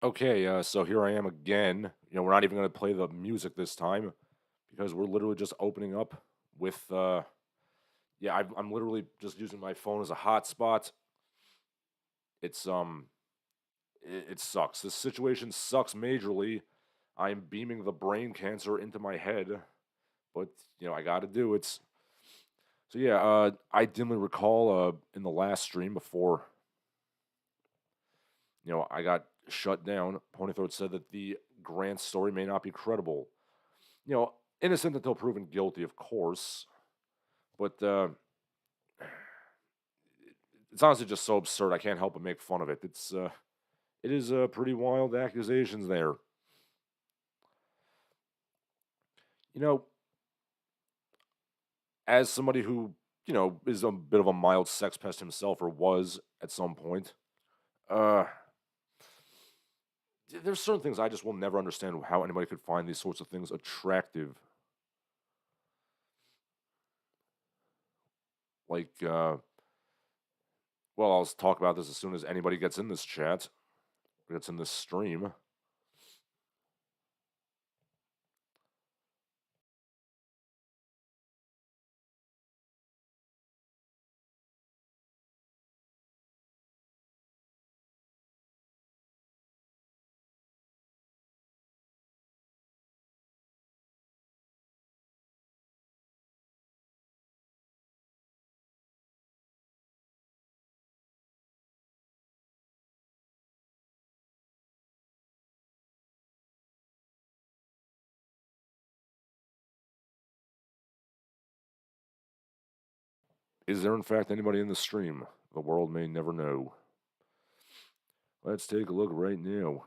Okay, so here I am again. We're not even going to play the music this time because we're literally just opening up with, yeah, I'm literally just using my phone as a hotspot. It's, it sucks. This situation sucks majorly. I'm beaming the brain cancer into my head, but, I got to do it. So, yeah, I dimly recall in the last stream before, I got shut down, Ponythroat said that the Grant story may not be credible. you know, Innocent until proven guilty, of course. But it's honestly just so absurd. I can't help but make fun of it. It is pretty wild accusations there. You know, as somebody who is a bit of a mild sex pest himself, or was at some point, uh, there's certain things I just will never understand how anybody could find these sorts of things attractive. Like, well, I'll talk about this as soon as anybody gets in this chat, gets in this stream. Is there, in fact, anybody in the stream? The world may never know. Let's take a look right now.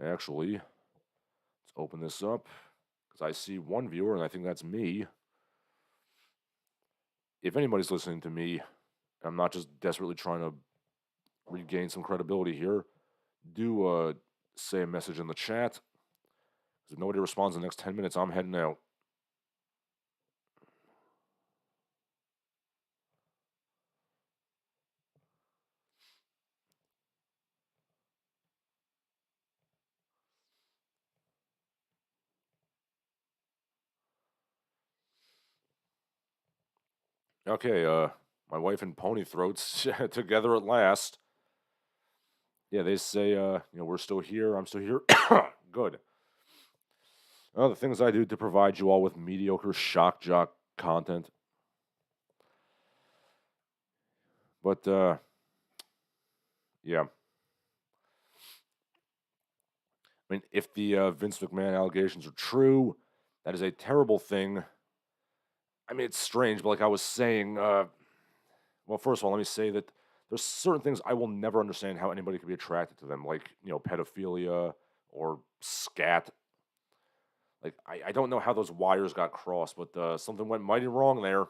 Actually, let's open this up because I see one viewer, and I think that's me. If anybody's listening to me, I'm not just desperately trying to regain some credibility here. Do say a message in the chat. 'Cause if nobody responds in the next 10 minutes, I'm heading out. Okay, my wife and Pony Throats together at last. Yeah, they say, we're still here. I'm still here. Good. The things I do to provide you all with mediocre shock jock content. But, yeah. I mean, if the Vince McMahon allegations are true, that is a terrible thing. I mean, it's strange, but like I was saying, well, first of all, let me say that there's certain things I will never understand how anybody could be attracted to them, like, pedophilia or scat. Like, I don't know how those wires got crossed, but something went mighty wrong there.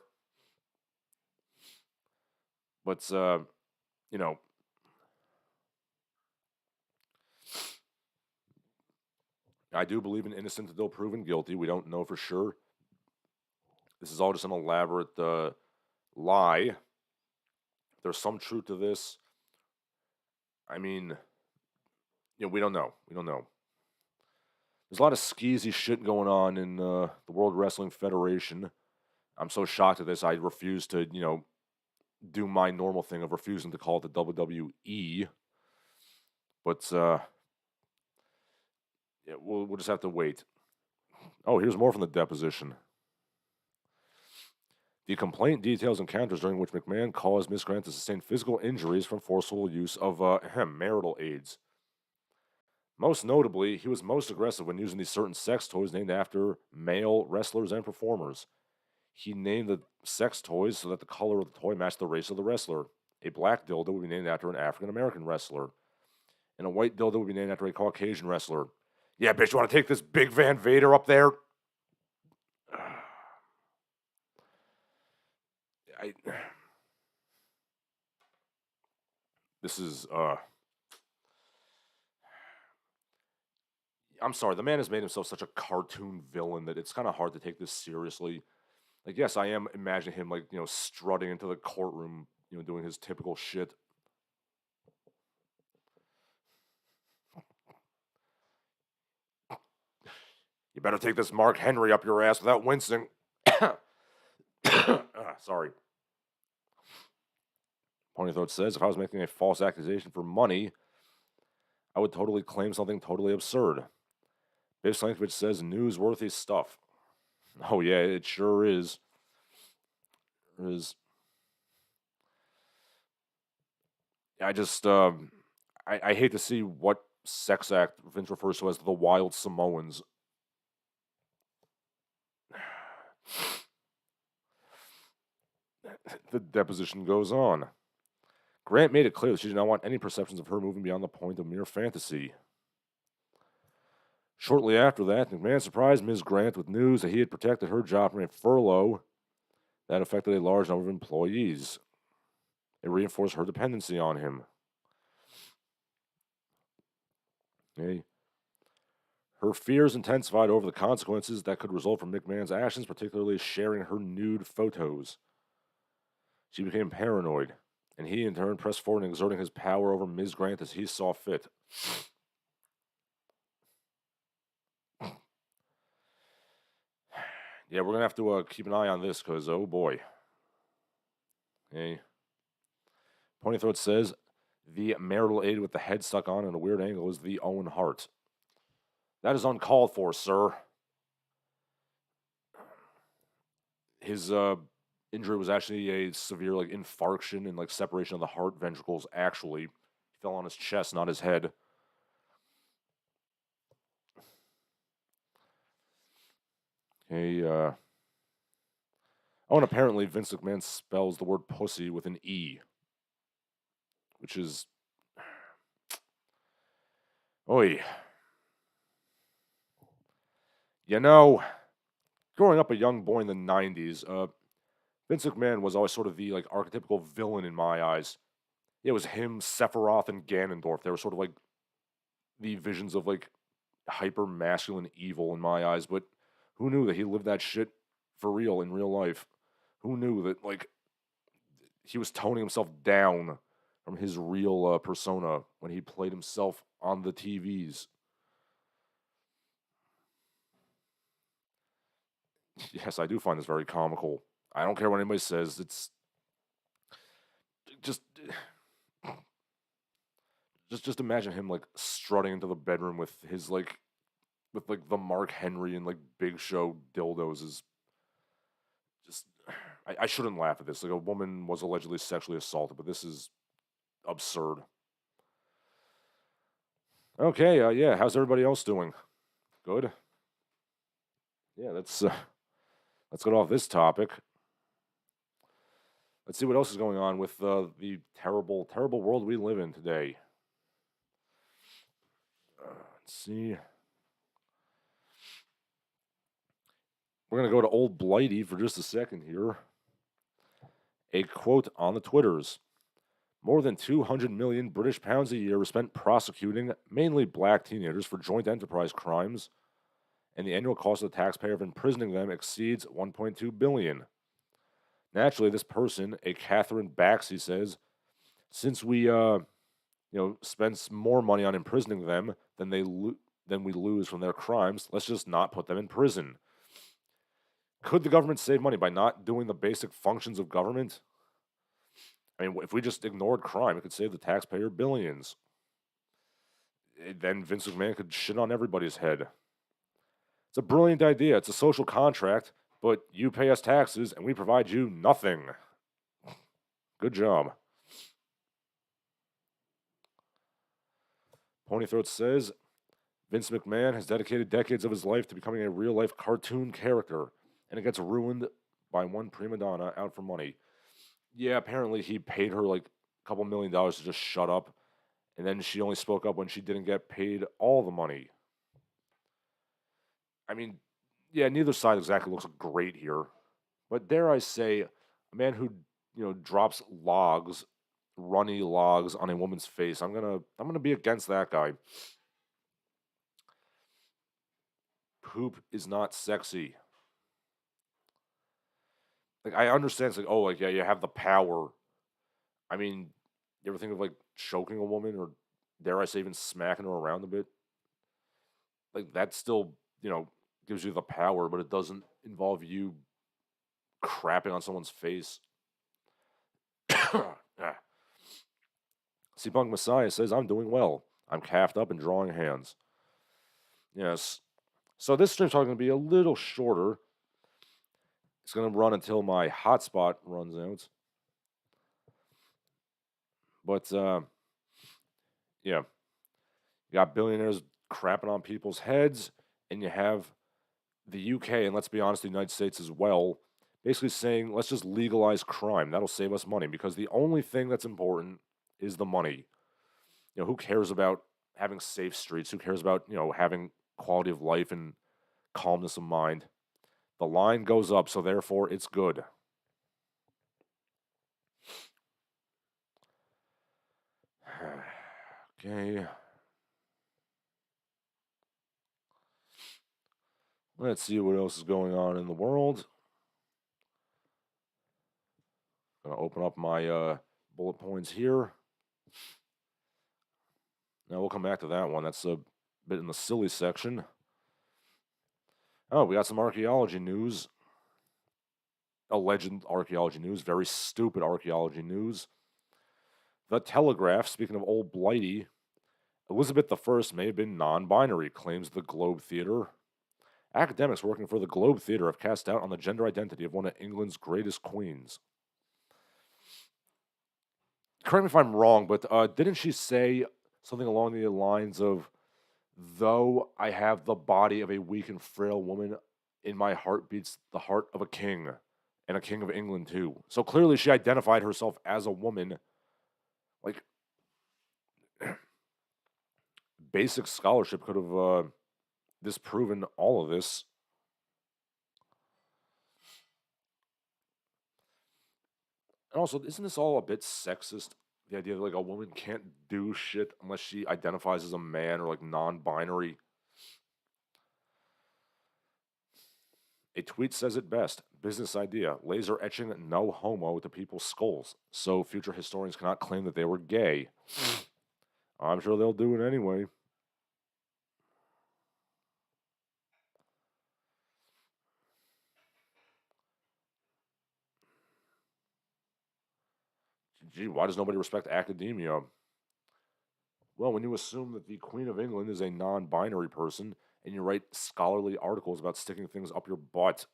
But, you know, I do believe in innocent until proven guilty. We don't know for sure. This is all just an elaborate lie. There's some truth to this. I mean, we don't know. We don't know. There's a lot of skeezy shit going on in the World Wrestling Federation. I'm so shocked at this. I refuse to, do my normal thing of refusing to call it the WWE. But yeah, we'll just have to wait. Oh, here's more from the deposition. The complaint details encounters during which McMahon caused Miss Grant to sustain physical injuries from forceful use of marital aids. Most notably, he was most aggressive when using these certain sex toys named after male wrestlers and performers. He named the sex toys so that the color of the toy matched the race of the wrestler. A black dildo would be named after an African American wrestler, and a white dildo would be named after a Caucasian wrestler. Yeah, bitch, you want to take this big Van Vader up there? I. This is I'm sorry, the man has made himself such a cartoon villain that it's kind of hard to take this seriously. Like, yes, I am imagining him, like, strutting into the courtroom, doing his typical shit. You better take this Mark Henry up your ass without wincing. Sorry. Pony Throat says, if I was making a false accusation for money, I would totally claim something totally absurd. Biff Slankovich says, newsworthy stuff. Oh, yeah, it sure is. It is. I just, I hate to see what sex act Vince refers to as the Wild Samoans. The deposition goes on. Grant made it clear that she did not want any perceptions of her moving beyond the point of mere fantasy. Shortly after that, McMahon surprised Ms. Grant with news that he had protected her job from a furlough that affected a large number of employees. It reinforced her dependency on him. Okay. Her fears intensified over the consequences that could result from McMahon's actions, particularly sharing her nude photos. She became paranoid, and he in turn pressed forward in exerting his power over Ms. Grant as he saw fit. Yeah, we're going to have to keep an eye on this because, oh boy. Okay. Pony Throat says, the marital aid with the head stuck on at a weird angle is the Owen Hart. That is uncalled for, sir. His injury was actually a severe infarction and separation of the heart ventricles. Actually, he fell on his chest, not his head. Okay. Oh, and apparently Vince McMahon spells the word pussy with an E, which is, oi. You know, growing up a young boy in the 90s, Vince McMahon was always sort of the archetypical villain in my eyes. It was him, Sephiroth, and Ganondorf. They were sort of the visions of hyper masculine evil in my eyes. But who knew that he lived that shit for real in real life? Who knew that he was toning himself down from his real persona when he played himself on the TVs? Yes, I do find this very comical. I don't care what anybody says. It's just imagine him strutting into the bedroom with his with the Mark Henry and Big Show dildos is just. I shouldn't laugh at this. A woman was allegedly sexually assaulted, but this is absurd. Okay, yeah. How's everybody else doing? Good. Yeah, let's get off this topic. Let's see what else is going on with the terrible, terrible world we live in today. Let's see. We're going to go to Old Blighty for just a second here. A quote on the Twitters. More than 200 million British pounds a year are spent prosecuting mainly black teenagers for joint enterprise crimes, and the annual cost of the taxpayer of imprisoning them exceeds 1.2 billion. Naturally, this person, a Catherine Baxey, says, since we spends more money on imprisoning them than we lose from their crimes, let's just not put them in prison. Could the government save money by not doing the basic functions of government? I mean, if we just ignored crime, it could save the taxpayer billions. Then Vince McMahon could shit on everybody's head. It's a brilliant idea. It's a social contract, but you pay us taxes and we provide you nothing. Good job. Ponythroat says, Vince McMahon has dedicated decades of his life to becoming a real-life cartoon character, and it gets ruined by one prima donna out for money. Yeah, apparently he paid her a couple $1 million to just shut up, and then she only spoke up when she didn't get paid all the money. I mean, yeah, neither side exactly looks great here, but dare I say, a man who drops runny logs on a woman's face, I'm gonna be against that guy. Poop is not sexy. I understand it's yeah, you have the power. I mean, you ever think of choking a woman or dare I say even smacking her around a bit? That's still, gives you the power, but it doesn't involve you crapping on someone's face. See, Punk Messiah says, I'm doing well. I'm calfed up and drawing hands. Yes. So this stream's probably going to be a little shorter. It's going to run until my hotspot runs out. But, yeah. You got billionaires crapping on people's heads, and you have the UK, and let's be honest, the United States as well, basically saying, let's just legalize crime. That'll save us money, because the only thing that's important is the money. Who cares about having safe streets? Who cares about, having quality of life and calmness of mind? The line goes up, so therefore it's good. Okay. Let's see what else is going on in the world. Gonna open up my bullet points here. Now we'll come back to that one. That's a bit in the silly section. Oh, we got some archaeology news. Alleged archaeology news. Very stupid archaeology news. The Telegraph, speaking of old Blighty, Elizabeth I may have been non-binary, claims the Globe Theatre. Academics working for the Globe Theatre have cast doubt on the gender identity of one of England's greatest queens. Correct me if I'm wrong, but didn't she say something along the lines of, though I have the body of a weak and frail woman, in my heart beats the heart of a king, and a king of England too. So clearly she identified herself as a woman. Like, basic scholarship could have disproven all of this. And also, isn't this all a bit sexist? The idea that like a woman can't do shit unless she identifies as a man or like non-binary. A tweet says it best. Business idea. Laser etching no homo to people's skulls, so future historians cannot claim that they were gay. I'm sure they'll do it anyway. Gee, why does nobody respect academia? Well, when you assume that the Queen of England is a non-binary person and you write scholarly articles about sticking things up your butt,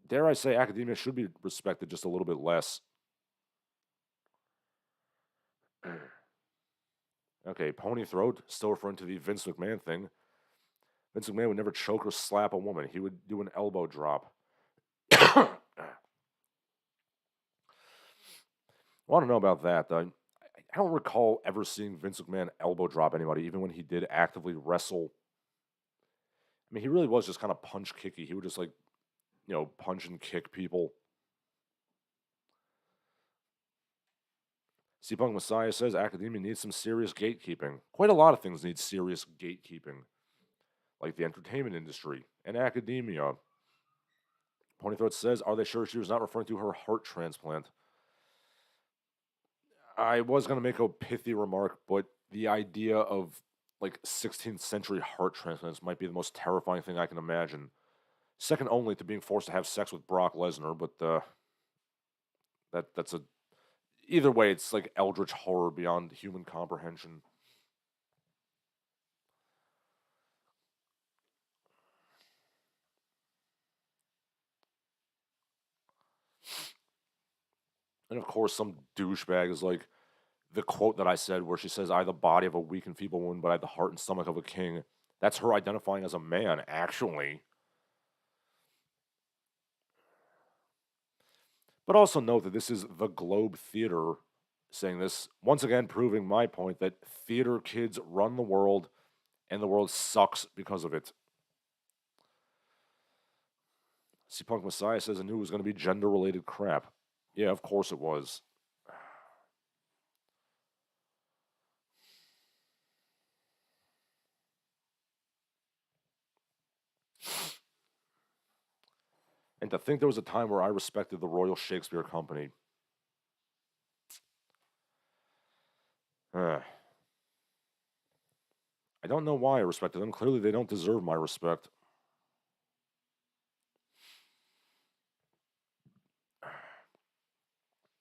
dare I say academia should be respected just a little bit less. Okay, pony throat, still referring to the Vince McMahon thing. Vince McMahon would never choke or slap a woman. He would do an elbow drop. I want to know about that. I don't recall ever seeing Vince McMahon elbow drop anybody, even when he did actively wrestle. I mean, he really was just kind of punch kicky. He would just punch and kick people. C-Punk Messiah says academia needs some serious gatekeeping. Quite a lot of things need serious gatekeeping, like the entertainment industry and academia. Ponythroat says, are they sure she was not referring to her heart transplant? I was going to make a pithy remark, but the idea of like 16th century heart transplants might be the most terrifying thing I can imagine. Second only to being forced to have sex with Brock Lesnar, but that's a either way, it's like eldritch horror beyond human comprehension. And of course, some douchebag is like the quote that I said where she says, I have the body of a weak and feeble woman, but I have the heart and stomach of a king. That's her identifying as a man, actually. But also note that this is the Globe Theater saying this, once again proving my point that theater kids run the world and the world sucks because of it. C-Punk Messiah says I knew it was going to be gender-related crap. Yeah, of course it was. And to think there was a time where I respected the Royal Shakespeare Company. I don't know why I respected them. Clearly, they don't deserve my respect.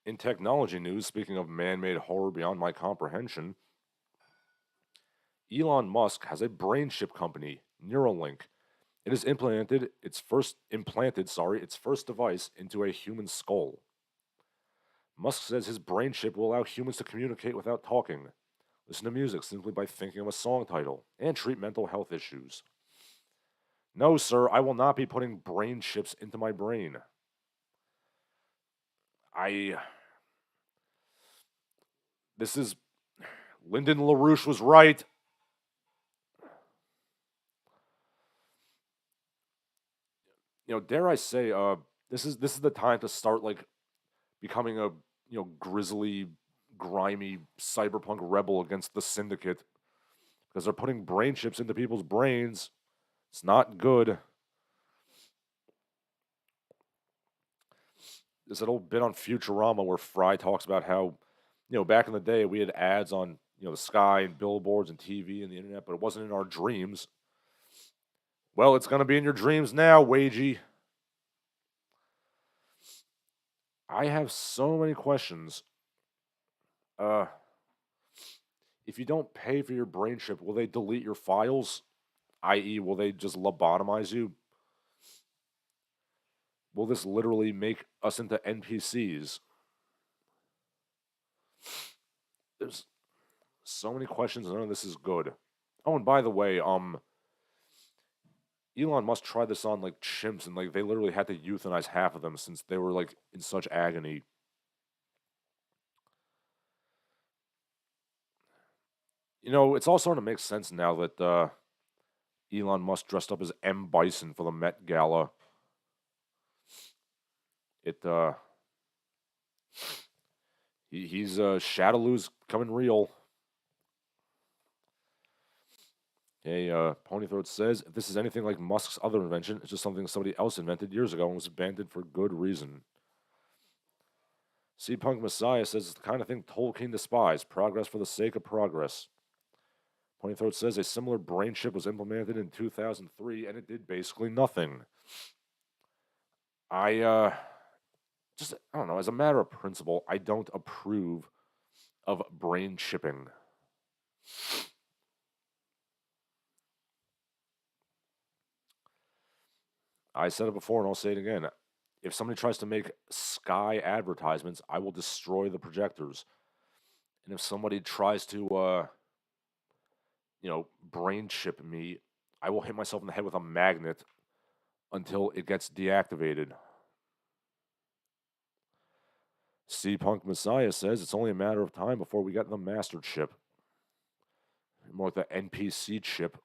In technology news, speaking of man-made horror beyond my comprehension, Elon Musk has a brain chip company, Neuralink. It has implanted its first device into a human skull. Musk says his brain chip will allow humans to communicate without talking, listen to music simply by thinking of a song title, and treat mental health issues. No, sir, I will not be putting brain chips into my brain. I. This is. Lyndon LaRouche was right. Dare I say, this is the time to start like becoming a grisly, grimy cyberpunk rebel against the syndicate because they're putting brain chips into people's brains. It's not good. There's that old bit on Futurama where Fry talks about how, back in the day we had ads on, the sky and billboards and TV and the internet, but it wasn't in our dreams. Well, it's going to be in your dreams now, Wagey. I have so many questions. If you don't pay for your brain chip, will they delete your files? I.e., will they just lobotomize you? Will this literally make us into NPCs? There's so many questions, and none of this is good. Oh, and by the way, Elon Musk tried this on like chimps, and like they literally had to euthanize half of them since they were like in such agony. It's all starting to make sense now that Elon Musk dressed up as M. Bison for the Met Gala. He's Shadaloo's coming real. Hey, Ponythroat says, if this is anything like Musk's other invention, it's just something somebody else invented years ago and was abandoned for good reason. C-Punk Messiah says it's the kind of thing Tolkien despised, progress for the sake of progress. Ponythroat says a similar brain chip was implemented in 2003 and it did basically nothing. I don't know, as a matter of principle, I don't approve of brain chipping. I said it before and I'll say it again. If somebody tries to make Sky advertisements, I will destroy the projectors. And if somebody tries to, brain chip me, I will hit myself in the head with a magnet until it gets deactivated. C-Punk Messiah says it's only a matter of time before we get the master chip. More like the NPC chip.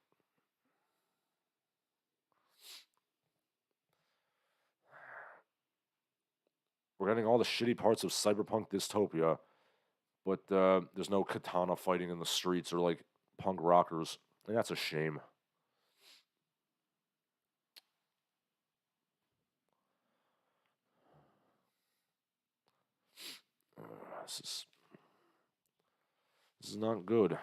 We're getting all the shitty parts of cyberpunk dystopia, but there's no katana fighting in the streets or like punk rockers. And that's a shame. This is not good.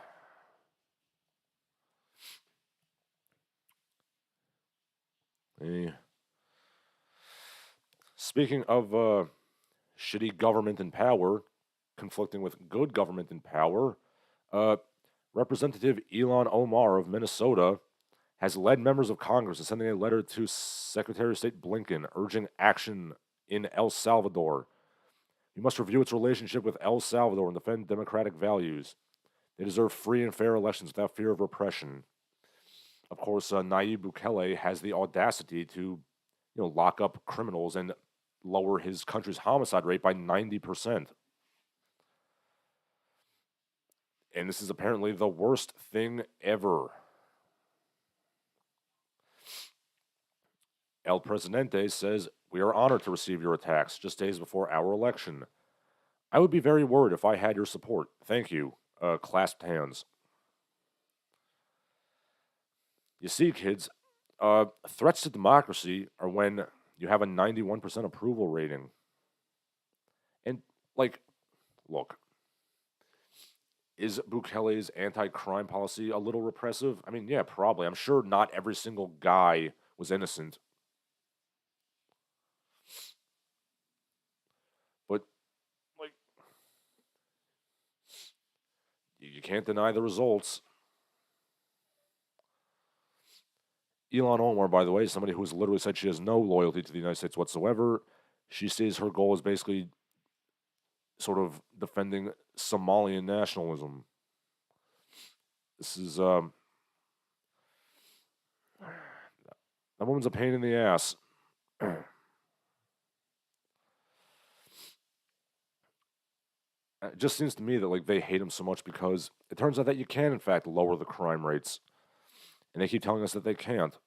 Hey. Speaking of shitty government and power conflicting with good government and power, Representative Ilhan Omar of Minnesota has led members of Congress in sending a letter to Secretary of State Blinken urging action in El Salvador. We must review its relationship with El Salvador and defend democratic values. They deserve free and fair elections without fear of repression. Of course, Nayib Bukele has the audacity to, lock up criminals and lower his country's homicide rate by 90%. And this is apparently the worst thing ever. El Presidente says, we are honored to receive your attacks just days before our election. I would be very worried if I had your support. Thank you. Clasped hands. You see, kids, threats to democracy are when you have a 91% approval rating. And, look, Is Bukele's anti-crime policy a little repressive? I mean, yeah, probably. I'm sure not every single guy was innocent, but like you can't deny the results. Ilhan Omar, by the way, is somebody who has literally said she has no loyalty to the United States whatsoever. She says her goal is basically sort of defending Somalian nationalism. This is that woman's a pain in the ass. It just seems to me that like they hate him so much because it turns out that you can in fact lower the crime rates, and they keep telling us that they can't,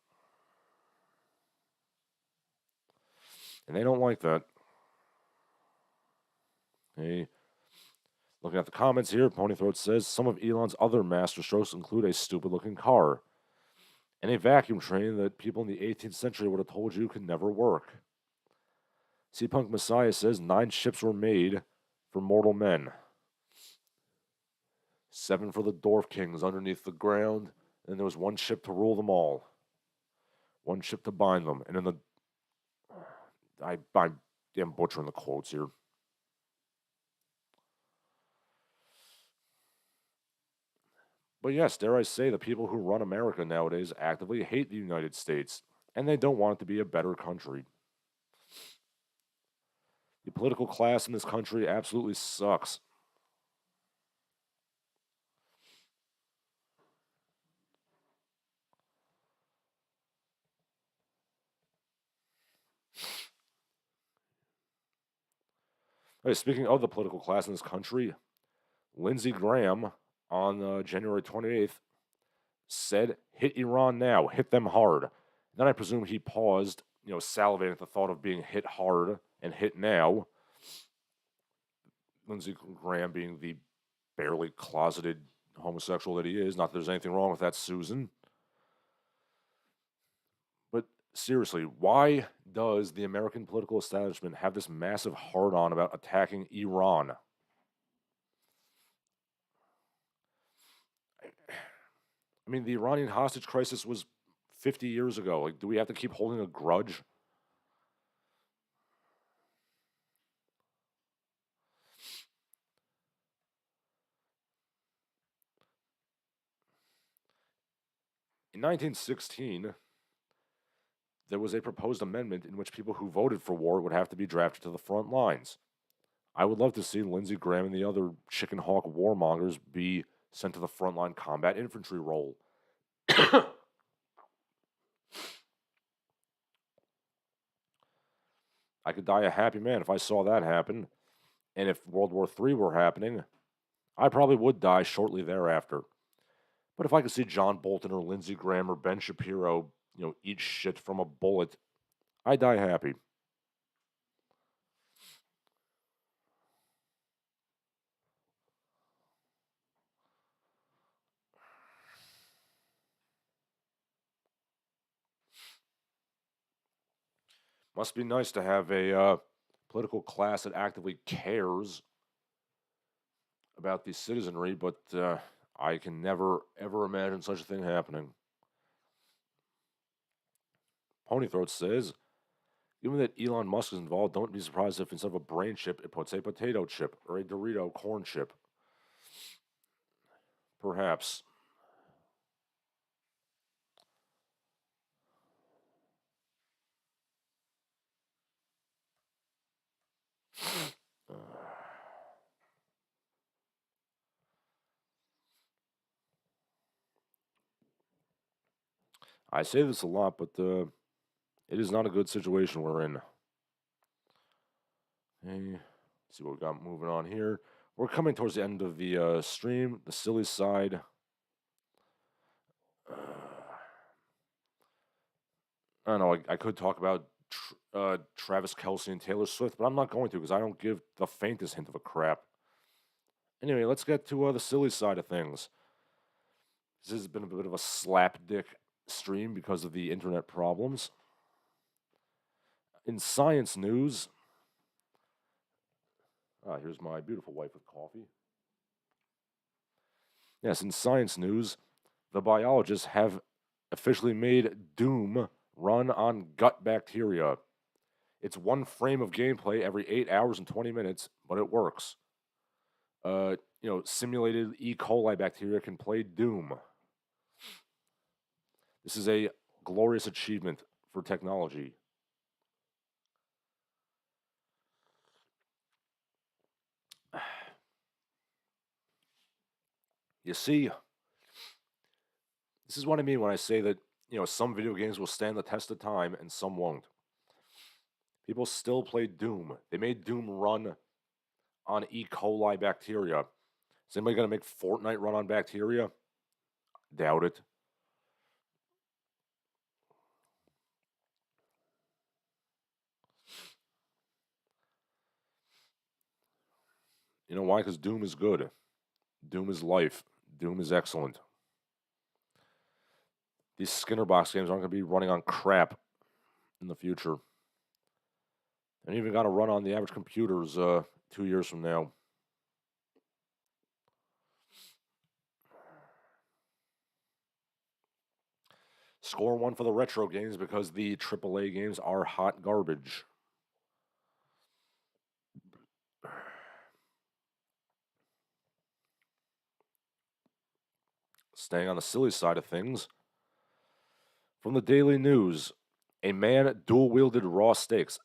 and they don't like that. Hey, looking at the comments here, Ponythroat says some of Elon's other masterstrokes include a stupid-looking car and a vacuum train that people in the 18th century would have told you could never work. C Punk Messiah says 9 ships were made for mortal men. 7 for the Dwarf Kings underneath the ground, and there was 1 ship to rule them all. 1 ship to bind them. And in the... I'm butchering the quotes here. But yes, dare I say, the people who run America nowadays actively hate the United States, and they don't want it to be a better country. The political class in this country absolutely sucks. Hey, speaking of the political class in this country, Lindsey Graham on January 28th said, "Hit Iran now, hit them hard." Then I presume he paused, salivating at the thought of being hit hard and hit now. Lindsey Graham being the barely closeted homosexual that he is. Not that there's anything wrong with that, Susan. But seriously, why does the American political establishment have this massive hard-on about attacking Iran? I mean, the Iranian hostage crisis was 50 years ago. Like, do we have to keep holding a grudge? In 1916, there was a proposed amendment in which people who voted for war would have to be drafted to the front lines. I would love to see Lindsey Graham and the other chicken hawk warmongers be sent to the frontline combat infantry role. I could die a happy man if I saw that happen. And if World War III were happening, I probably would die shortly thereafter. But if I could see John Bolton or Lindsey Graham or Ben Shapiro, eat shit from a bullet, I'd die happy. Must be nice to have a political class that actively cares about the citizenry, but I can never, ever imagine such a thing happening. Ponythroat says, given that Elon Musk is involved, don't be surprised if instead of a brain chip, it puts a potato chip or a Dorito corn chip. Perhaps. I say this a lot, but it is not a good situation we're in. Okay, let's see what we got moving on here. We're coming towards the end of the stream, the silly side. I don't know, I could talk about Travis Kelce and Taylor Swift, but I'm not going to because I don't give the faintest hint of a crap. Anyway, let's get to the silly side of things. This has been a bit of a slapdick stream because of the internet problems. In science news, here's my beautiful wife with coffee. Yes, in science news, the biologists have officially made Doom run on gut bacteria. It's one frame of gameplay every 8 hours and 20 minutes, but it works. Simulated E. coli bacteria can play Doom. This is a glorious achievement for technology. You see, this is what I mean when I say that, some video games will stand the test of time and some won't. People still play Doom. They made Doom run on E. coli bacteria. Is anybody going to make Fortnite run on bacteria? Doubt it. You know why? Because Doom is good. Doom is life. Doom is excellent. These Skinner box games aren't going to be running on crap in the future. And even got to run on the average computers 2 years from now. Score one for the retro games because the AAA games are hot garbage. Staying on the silly side of things, from the Daily News, a man dual wielded raw steaks,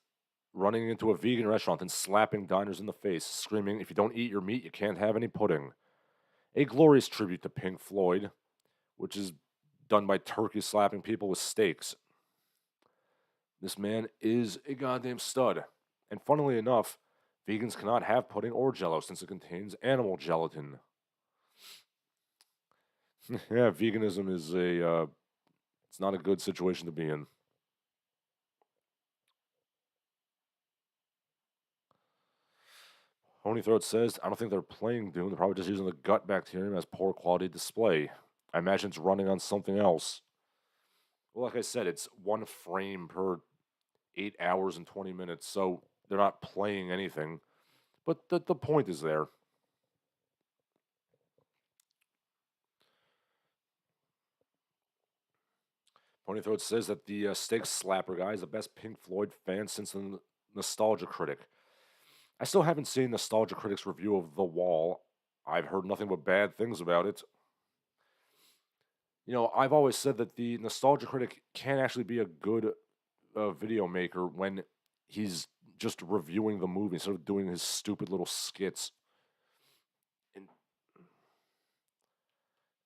running into a vegan restaurant and slapping diners in the face, screaming, "If you don't eat your meat, you can't have any pudding." A glorious tribute to Pink Floyd, which is done by turkey slapping people with steaks. This man is a goddamn stud. And funnily enough, vegans cannot have pudding or jello since it contains animal gelatin. Yeah, veganism is it's not a good situation to be in. Honeythroat says, I don't think they're playing Doom. They're probably just using the gut bacterium as poor quality display. I imagine it's running on something else. Well, like I said, it's one frame per 8 hours and 20 minutes, so they're not playing anything. But the point is there. Ponythroat says that the Steak Slapper guy is the best Pink Floyd fan since the Nostalgia Critic. I still haven't seen Nostalgia Critic's review of The Wall. I've heard nothing but bad things about it. I've always said that the Nostalgia Critic can actually be a good video maker when he's just reviewing the movie instead of doing his stupid little skits. And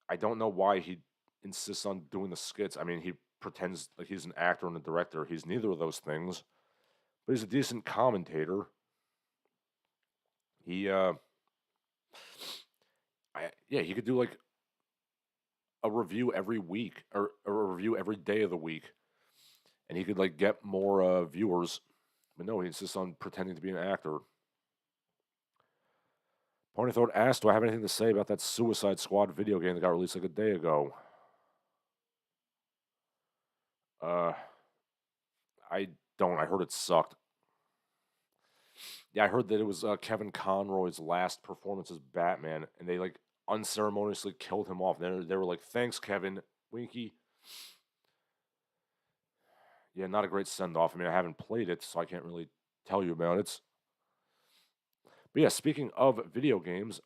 I don't know why he insists on doing the skits. I mean, he pretends like he's an actor and a director. He's neither of those things, but he's a decent commentator. He, he could do like a review every week or a review every day of the week, and he could like get more viewers. But no, he insists on pretending to be an actor. Ponythroat asked, "Do I have anything to say about that Suicide Squad video game that got released like a day ago?" Uh, I don't. I heard it sucked. Yeah, I heard that it was Kevin Conroy's last performance as Batman, and they like unceremoniously killed him off. They were like, "Thanks, Kevin, Winky." Yeah, not a great send off. I mean, I haven't played it, so I can't really tell you about it. But yeah, speaking of video games,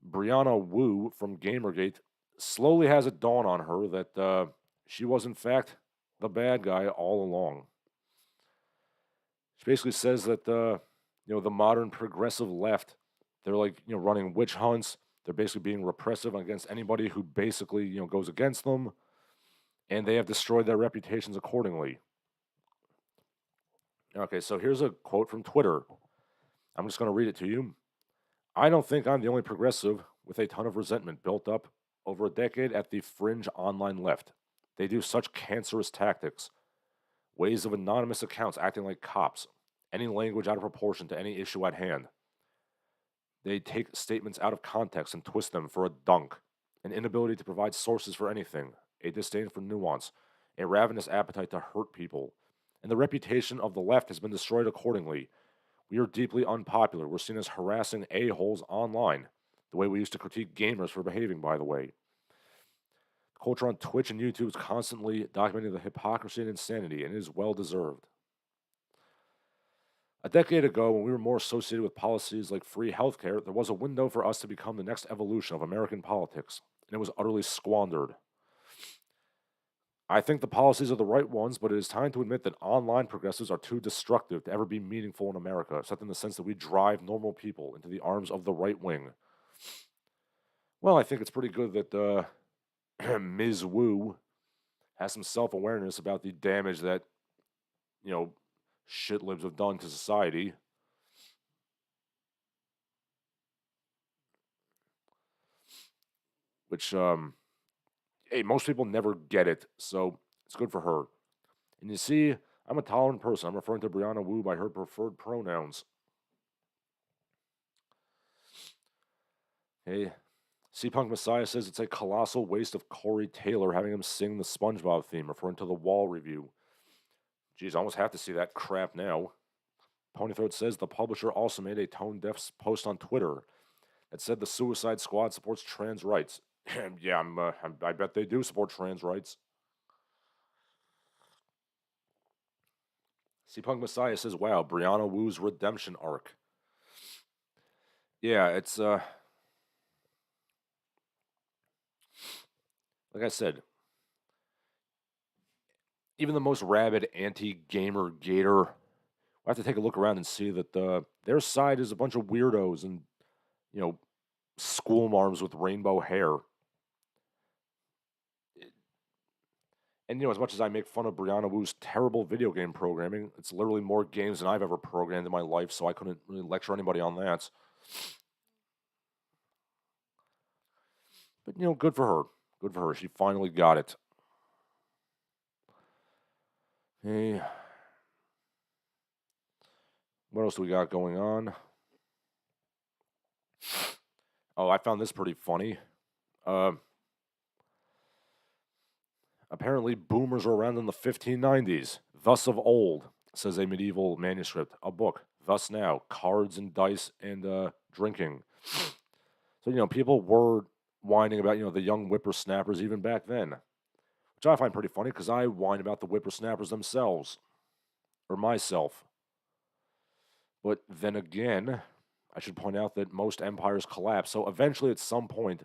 Brianna Wu from Gamergate slowly has it dawn on her that she was in fact the bad guy all along. She basically says that the modern progressive left, they're like running witch hunts. They're basically being repressive against anybody who basically goes against them, and they have destroyed their reputations accordingly. Okay, so here's a quote from Twitter. I'm just going to read it to you. "I don't think I'm the only progressive with a ton of resentment built up over a decade at the fringe online left. They do such cancerous tactics, ways of anonymous accounts acting like cops, any language out of proportion to any issue at hand. They take statements out of context and twist them for a dunk, an inability to provide sources for anything, a disdain for nuance, a ravenous appetite to hurt people, and the reputation of the left has been destroyed accordingly. We are deeply unpopular. We're seen as harassing a-holes online. The way we used to critique gamers for behaving, by the way. The culture on Twitch and YouTube is constantly documenting the hypocrisy and insanity, and it is well deserved. A decade ago, when we were more associated with policies like free healthcare, there was a window for us to become the next evolution of American politics, and it was utterly squandered. I think the policies are the right ones, but it is time to admit that online progressives are too destructive to ever be meaningful in America, except in the sense that we drive normal people into the arms of the right wing. Well, I think it's pretty good that Ms. Wu has some self-awareness about the damage that, you know, shitlibs have done to society. Which, hey, most people never get it, so it's good for her. And you see, I'm a tolerant person. I'm referring to Brianna Wu by her preferred pronouns. Hey, C-Punk Messiah says it's a colossal waste of Corey Taylor having him sing the SpongeBob theme, referring to the Wall review. Geez, I almost have to see that crap now. Ponythroat says the publisher also made a tone-deaf post on Twitter that said the Suicide Squad supports trans rights. Yeah, I bet they do support trans rights. C-Punk Messiah says, wow, Brianna Wu's redemption arc. Yeah, it's, like I said, even the most rabid anti-gamer gator, I have to take a look around and see that their side is a bunch of weirdos and, you know, school marms with rainbow hair. And, you know, as much as I make fun of Brianna Wu's terrible video game programming, it's literally more games than I've ever programmed in my life, so I couldn't really lecture anybody on that. But, you know, good for her. Good for her. She finally got it. Hey. What else do we got going on? Oh, I found this pretty funny. Apparently, boomers were around in the 1590s. Thus of old, says a medieval manuscript, a book. Thus now, cards and dice and drinking. So, you know, people were whining about, you know, the young whippersnappers even back then, which I find pretty funny because I whine about the whippersnappers themselves, or myself. But then again, I should point out that most empires collapse. So eventually, at some point,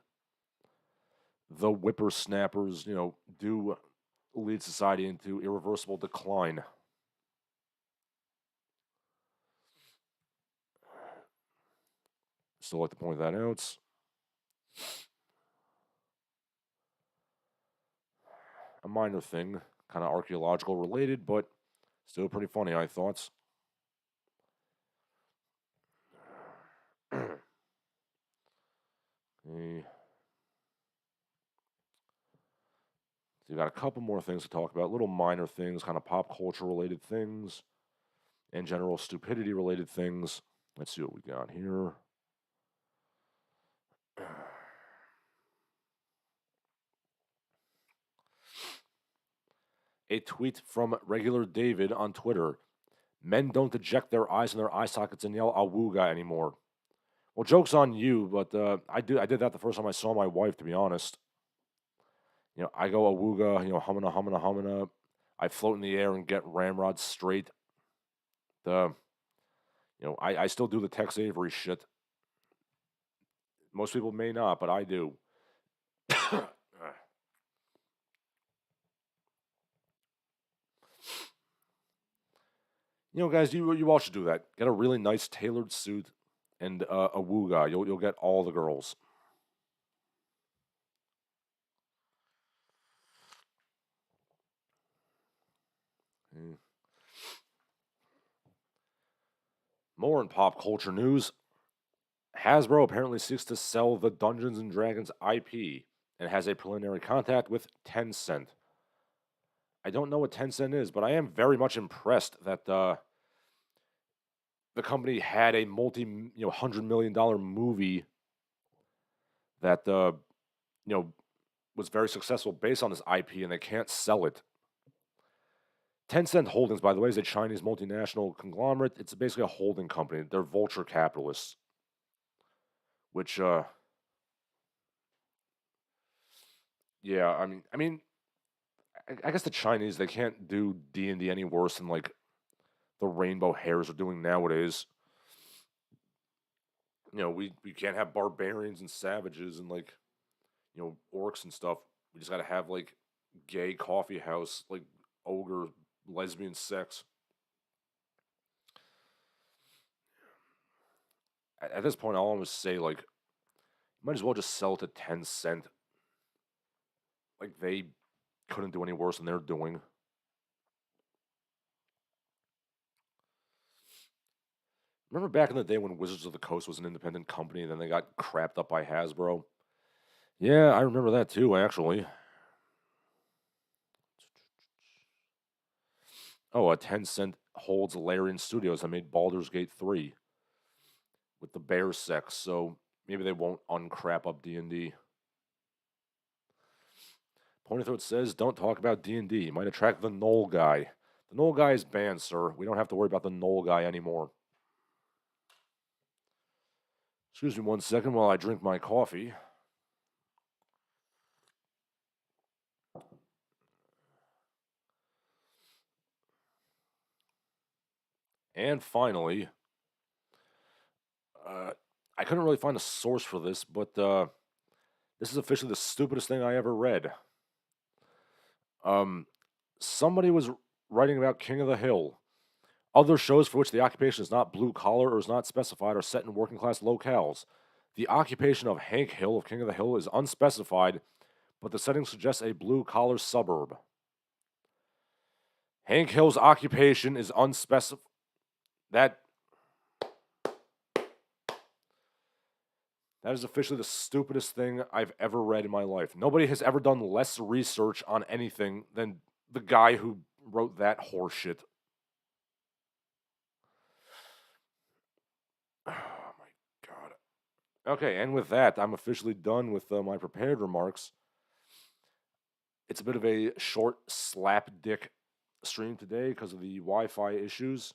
the whippersnappers, you know, do lead society into irreversible decline. Still like to point that out. A minor thing, kind of archaeological related, but still pretty funny, I thought. Okay. So you got a couple more things to talk about, little minor things, kind of pop culture related things, and general stupidity related things. Let's see what we got here. A tweet from regular David on Twitter. Men don't eject their eyes in their eye sockets and yell awooga anymore. Well, joke's on you, but I did that the first time I saw my wife, to be honest. You know, I go awooga, you know, humana, humana, humana. I float in the air and get ramrod straight. You know, I still do the Tex Avery shit. Most people may not, but I do. You know, guys, you all should do that. Get a really nice tailored suit and a wooga. You'll get all the girls. Mm. More in pop culture news. Hasbro apparently seeks to sell the Dungeons and Dragons IP and has a preliminary contact with Tencent. I don't know what Tencent is, but I am very much impressed that the company had a $100 million movie that was very successful based on this IP, and they can't sell it. Tencent Holdings, by the way, is a Chinese multinational conglomerate. It's basically a holding company. They're vulture capitalists, which Yeah, I guess the Chinese, they can't do D&D any worse than like the rainbow hares are doing nowadays. We can't have barbarians and savages and like orcs and stuff. We just gotta have like gay coffee house, like ogre lesbian sex. At this point, I'll almost say like might as well just sell it to 10 cent. Like they couldn't do any worse than they're doing. Remember back in the day when Wizards of the Coast was an independent company and then they got crapped up by Hasbro? Yeah, I remember that too, actually. Oh, a 10 cent holds Larian Studios that made Baldur's Gate 3 with the bear sex, so maybe they won't uncrap up D&D. Ponythroat says, don't talk about D&D. Might attract the Knoll guy. The Knoll guy is banned, sir. We don't have to worry about the Knoll guy anymore. Excuse me 1 second while I drink my coffee. And finally, I couldn't really find a source for this, but this is officially the stupidest thing I ever read. Um, Somebody was writing about King of the Hill. Other shows for which the occupation is not blue collar or is not specified are set in working class locales. The occupation of Hank Hill of King of the Hill is unspecified, but the setting suggests a blue collar suburb. Hank Hill's occupation is unspecified. That is officially the stupidest thing I've ever read in my life. Nobody has ever done less research on anything than the guy who wrote that horseshit. Oh my god. Okay, and with that, I'm officially done with my prepared remarks. It's a bit of a short slap dick stream today because of the Wi-Fi issues.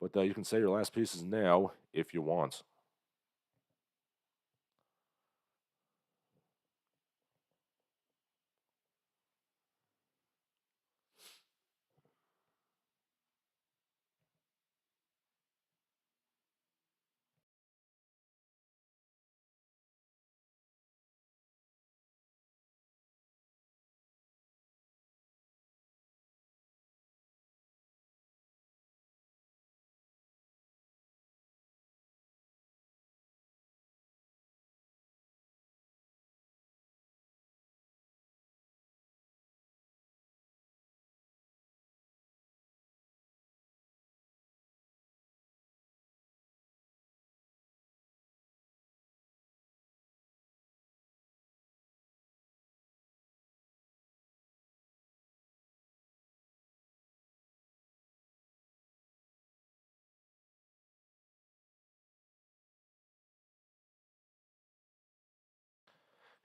But you can say your last pieces now if you want.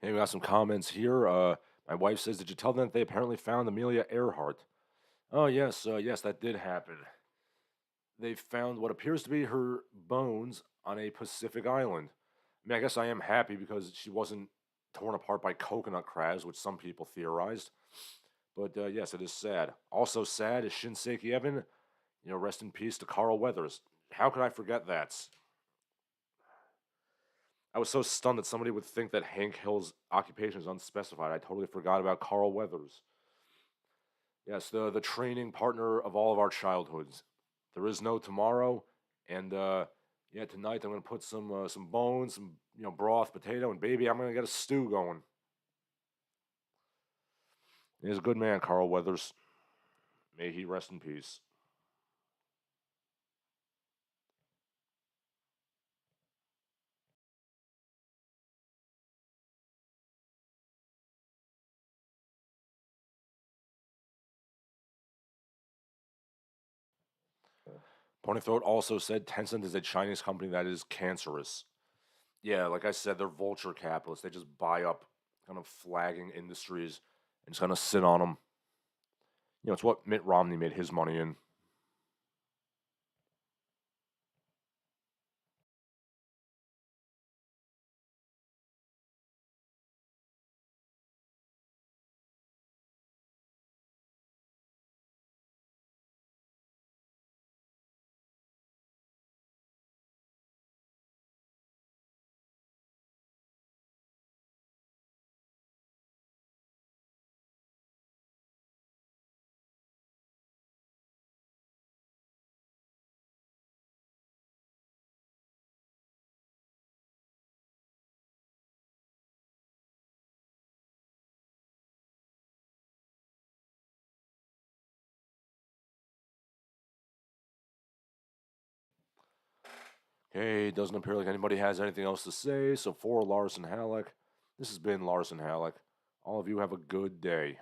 Hey, we got some comments here. My wife says, "Did you tell them that they apparently found Amelia Earhart?" Oh yes, yes, that did happen. They found what appears to be her bones on a Pacific island. I mean, I guess I am happy because she wasn't torn apart by coconut crabs, which some people theorized. But yes, it is sad. Also sad is Shinseki Evan. Rest in peace to Carl Weathers. How could I forget that? I was so stunned that somebody would think that Hank Hill's occupation is unspecified. I totally forgot about Carl Weathers. Yes, the training partner of all of our childhoods. There is no tomorrow, and yeah, tonight I'm gonna put some bones, some broth, potato, and baby, I'm gonna get a stew going. He's a good man, Carl Weathers. May he rest in peace. Ponythroat also said Tencent is a Chinese company that is cancerous. Yeah, like I said, they're vulture capitalists. They just buy up kind of flagging industries and just kind of sit on them. It's what Mitt Romney made his money in. Okay, it doesn't appear like anybody has anything else to say, so for Larsen Halleck, this has been Larsen Halleck. All of you have a good day.